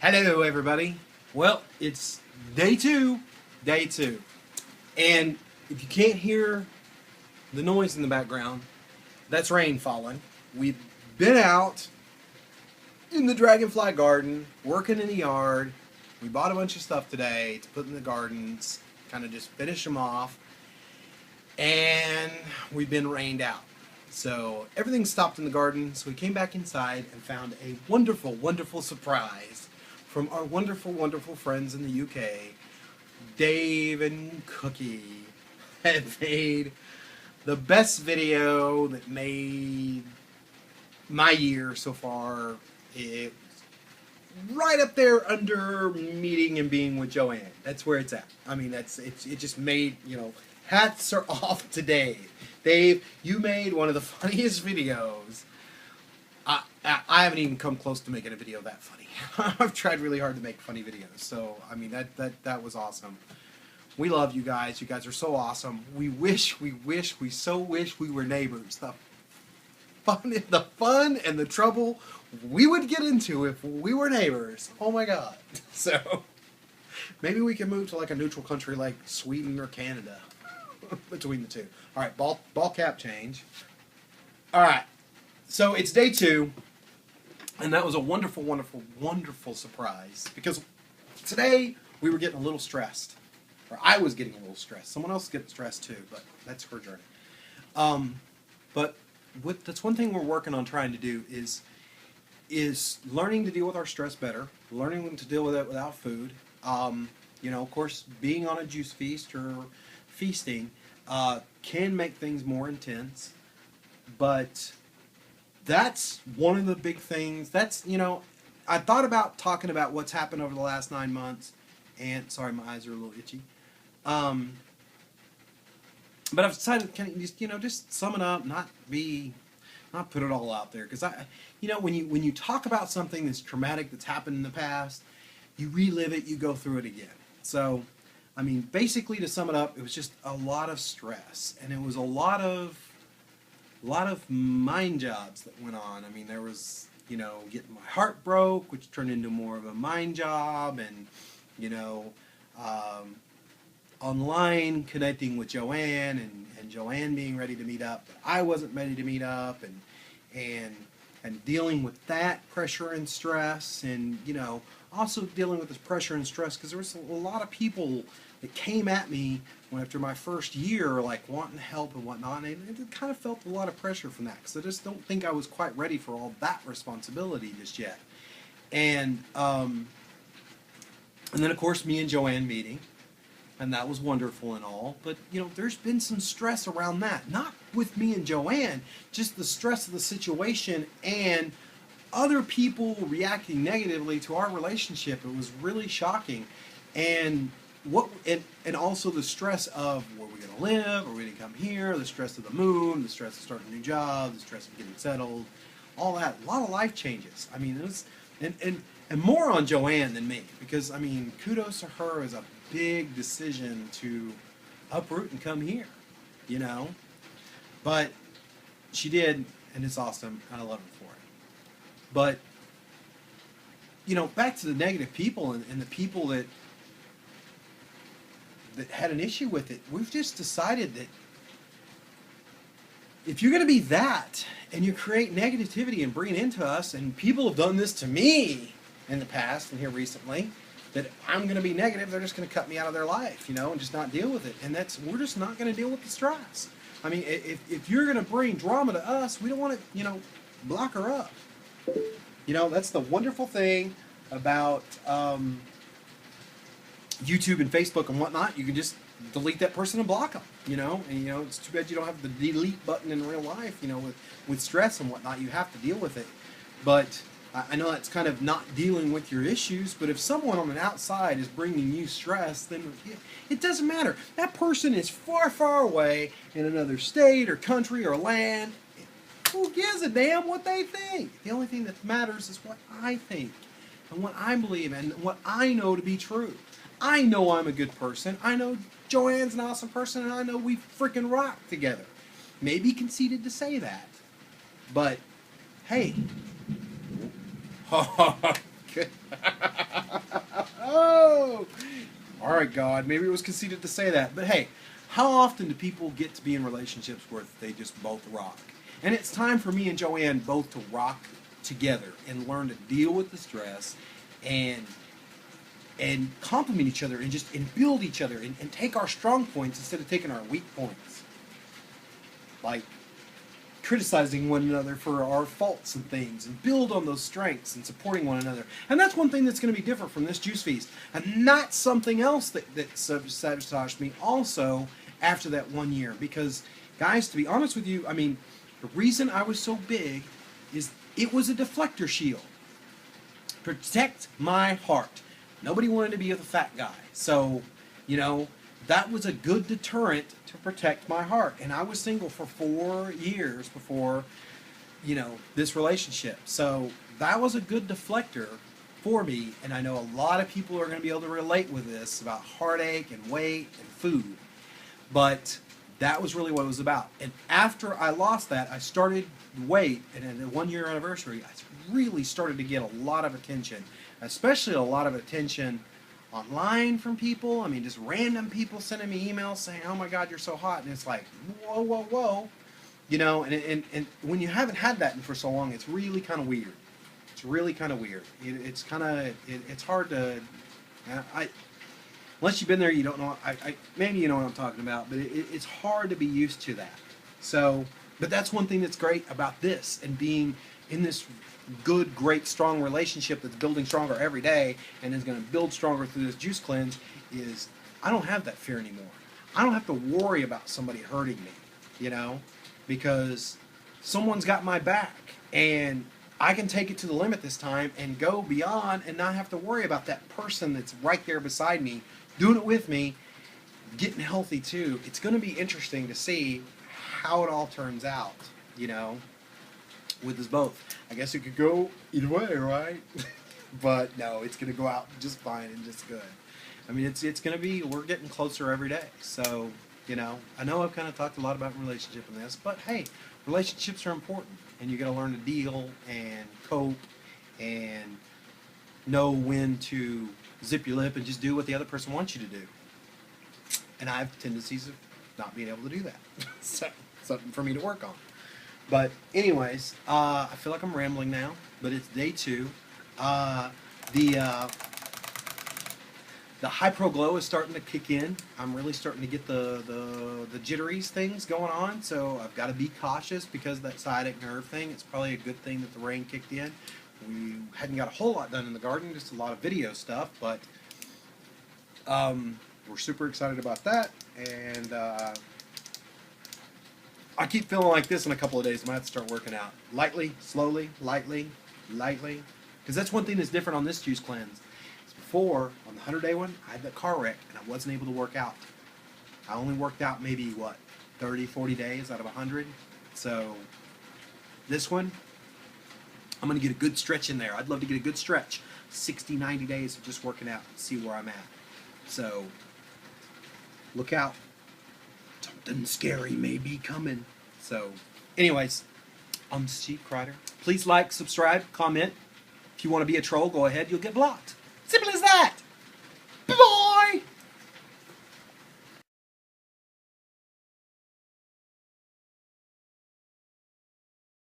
Hello, everybody. Well, it's day two. And if you can't hear the noise in the background, that's rain falling. We've been out in the Dragonfly Garden, working in the yard. We bought a bunch of stuff today to put in the gardens, kind of just finish them off. And we've been rained out. So everything stopped in the garden, so we came back inside and found a wonderful, wonderful surprise from our wonderful, wonderful friends in the UK. Dave and Cookie have made the best video that made my year so far. It's right up there under meeting and being with Joanne. That's where it's at. I mean, it just made, hats are off to Dave. Dave, you made one of the funniest videos. I haven't even come close to making a video that funny. I've tried really hard to make funny videos. So, I mean, that was awesome. We love you guys. You guys are so awesome. We so wish we were neighbors. The fun and the trouble we would get into if we were neighbors. Oh my God. So, maybe we can move to like a neutral country like Sweden or Canada. Between the two. All right, ball cap change. All right, so it's day two, and that was a wonderful, wonderful, wonderful surprise because today we were getting a little stressed, or I was getting a little stressed. Someone else is getting stressed too, but that's her journey. But that's one thing we're working on trying to do is learning to deal with our stress better, learning to deal with it without food. Of course, being on a juice feast or feasting can make things more intense, but that's one of the big things. I thought about talking about what's happened over the last 9 months, and sorry, my eyes are a little itchy. But I've decided to just sum it up, not put it all out there, because when you talk about something that's traumatic that's happened in the past, you relive it, you go through it again. So, I mean, basically, to sum it up, it was just a lot of stress, and it was a lot of mind jobs that went on. I mean, there was, getting my heart broke, which turned into more of a mind job, and, online connecting with Joanne, and Joanne being ready to meet up, but I wasn't ready to meet up, and dealing with that pressure and stress, and, also dealing with this pressure and stress, because there was a lot of people that came at me after my first year, like wanting help and whatnot, and it kind of felt a lot of pressure from that, because I just don't think I was quite ready for all that responsibility just yet. And then of course me and Joanne meeting, and that was wonderful and all, but there's been some stress around that, not with me and Joanne, just the stress of the situation and other people reacting negatively to our relationship. It was really shocking. And also the stress of where we're going to live, are we going to come here, the stress of the move, the stress of starting a new job, the stress of getting settled, all that. A lot of life changes. I mean, it was, and more on Joanne than me, because, I mean, kudos to her as a big decision to uproot and come here, But she did, and it's awesome, and I love her for it. But, back to the negative people and the people that had an issue with it, we've just decided that if you're going to be that and you create negativity and bring it into us, and people have done this to me in the past and here recently, that I'm going to be negative, they're just going to cut me out of their life, and just not deal with it. And we're just not going to deal with the stress. I mean, if you're going to bring drama to us, we don't want to, block her up. That's the wonderful thing about YouTube and Facebook and whatnot. You can just delete that person and block them, and it's too bad you don't have the delete button in real life, with stress and whatnot. You have to deal with it. But I know that's kind of not dealing with your issues, but if someone on the outside is bringing you stress, then it doesn't matter. That person is far, far away in another state or country or land. Who gives a damn what they think? The only thing that matters is what I think and what I believe and what I know to be true. I know I'm a good person. I know Joanne's an awesome person, and I know we freaking rock together. Maybe conceited to say that, but hey. Oh! All right, God, maybe it was conceited to say that. But hey, how often do people get to be in relationships where they just both rock? And it's time for me and Joanne both to rock together and learn to deal with the stress and complement each other and build each other and take our strong points instead of taking our weak points. Like criticizing one another for our faults and things and build on those strengths and supporting one another. And that's one thing that's going to be different from this Juice Feast. And that's something else that sabotaged me also after that 1 year. Because, guys, to be honest with you, I mean, the reason I was so big is it was a deflector shield. Protect my heart. Nobody wanted to be with a fat guy. So, you know, that was a good deterrent to protect my heart. And I was single for 4 years before, you know, this relationship. So that was a good deflector for me. And I know a lot of people are going to be able to relate with this about heartache and weight and food. But that was really what it was about. And after I lost that, I started weight. And at the 1 year anniversary, I really started to get a lot of attention. Especially a lot of attention online from people. I mean, just random people sending me emails saying, "Oh my God, you're so hot," and it's like, whoa, whoa, whoa, you know. And when you haven't had that for so long, it's really kind of weird. It's really kind of weird. It's kind of it's hard to. Unless you've been there, you don't know. Maybe you know what I'm talking about, but it's hard to be used to that. So, but that's one thing that's great about this and being in this good, great, strong relationship that's building stronger every day and is going to build stronger through this juice cleanse is I don't have that fear anymore. I don't have to worry about somebody hurting me, you know, because someone's got my back and I can take it to the limit this time and go beyond and not have to worry about that person that's right there beside me, doing it with me, getting healthy too. It's going to be interesting to see how it all turns out, you know, with us both. I guess it could go either way, right? But no, it's going to go out just fine and just good. I mean, it's going to be, we're getting closer every day. So, you know I've kind of talked a lot about relationship in this, but hey, relationships are important. And you got to learn to deal and cope and know when to zip your lip and just do what the other person wants you to do. And I have tendencies of not being able to do that. So, something for me to work on. But anyways, I feel like I'm rambling now, but it's day 2. The High Pro Glow is starting to kick in. I'm really starting to get the jitteries things going on, so I've got to be cautious because of that sciatic nerve thing. It's probably a good thing that the rain kicked in. We hadn't got a whole lot done in the garden, just a lot of video stuff, but we're super excited about that, and I keep feeling like this in a couple of days. I'm going to have to start working out. Lightly, slowly, lightly. Because that's one thing that's different on this juice cleanse. Before, on the 100-day one, I had that car wreck, and I wasn't able to work out. I only worked out maybe, 30, 40 days out of 100. So, this one, I'm going to get a good stretch in there. I'd love to get a good stretch. 60, 90 days of just working out and see where I'm at. So, look out. Something scary may be coming. So, anyways, I'm Steve Kreider. Please like, subscribe, comment. If you want to be a troll, go ahead. You'll get blocked. Simple as